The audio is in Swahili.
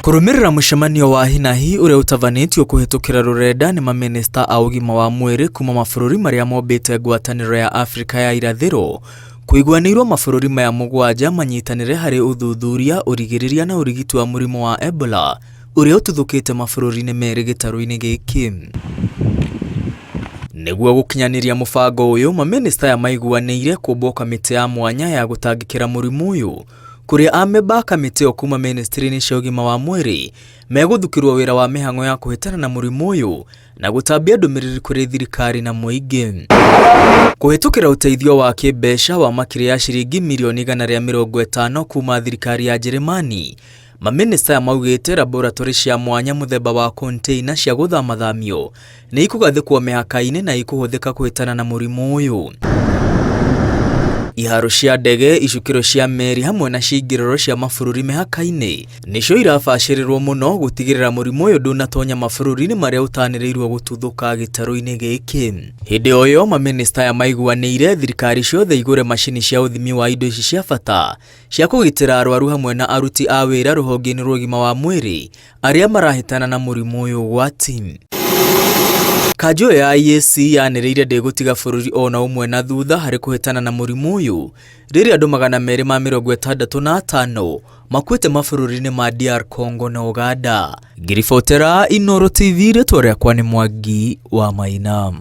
Kurumirira mucemanio wa hinahi uria utavanitio kuhitukira rurenda ni maminista a ugima wa mwiri kuma mabũrũri maria mombite ngwatanĩro ya Afrika ya irathĩro kuiguanĩirwo mabũrũri maya mũgwanja manyitanĩre harĩ uthuthuria, urigĩrĩria na urigiti wa mũrimũ wa Ebola uria ututhũkĩte mabũrũri-inĩ merĩ gĩtarũ-inĩ gĩkĩ. Nĩguo gũkinyanĩria mũbango ũyũ, maminista aya maiguanĩire kũmbwo kamĩtĩ ya mwanya ya gũtangĩkĩra mũrimũ ũyũ, kuria amemba kamĩtĩ ĩyo kuma ministry-inĩ cia ũgima wa mwĩrĩ megũthukĩrwo wĩra wa mĩhang'o ya kũhĩtana na mũrimũ ũyũ na gũtambia ndũmĩrĩri kũrĩ thirikari na mũingĩ. Kũhĩtũkĩra ũteithio wa kĩmbeca wa makĩria ya ciringi mirioni 150 kuma thirikari ya Jeremani, maminista aya maugĩte laboratory cia mwanya mũthemba wa container cia gũthamathamio nĩ ikũgathĩkwo mĩhaka-inĩ na ikũhũthĩka kũhĩtana na mũrimũ ũyũ. Iharo cia ndege, icukĩro cia meri hamwe na ciingĩrĩro cia mabũrũri mĩhaka-inĩ nĩcio irabacĩrĩrwo mũno gũtigĩrĩra mũrimũ ũyũ ndũnatonya mabũrũri-inĩ marĩa ũtanĩrĩirwo gũtuthũka gĩtarũ-inĩ gĩkĩ. Hĩndĩ o ĩyo maminista aya maiguanĩire thirikari ciothe igũre macini cia ũthimi wa indo ici cia bata cia kũgitĩra arwaru hamwe na aruti a wĩra rũhonge-inĩ rwa ũgima wa mwĩrĩ arĩa marahĩtana na mũrimũ ũyũ ũgwati. Kanjũ ya IEC yanĩrĩire ndĩgũtiga bũrũri ona ũmwe na thutha harĩ kũhĩtana na mũrimũ ũyũ rĩrĩa andũ 265 makuĩte mabũrũri-inĩ ma DR Congo na Uganda. Ngiribotera Inooro TV, rĩtwa rĩakwa nĩ Mwangi wa Maina.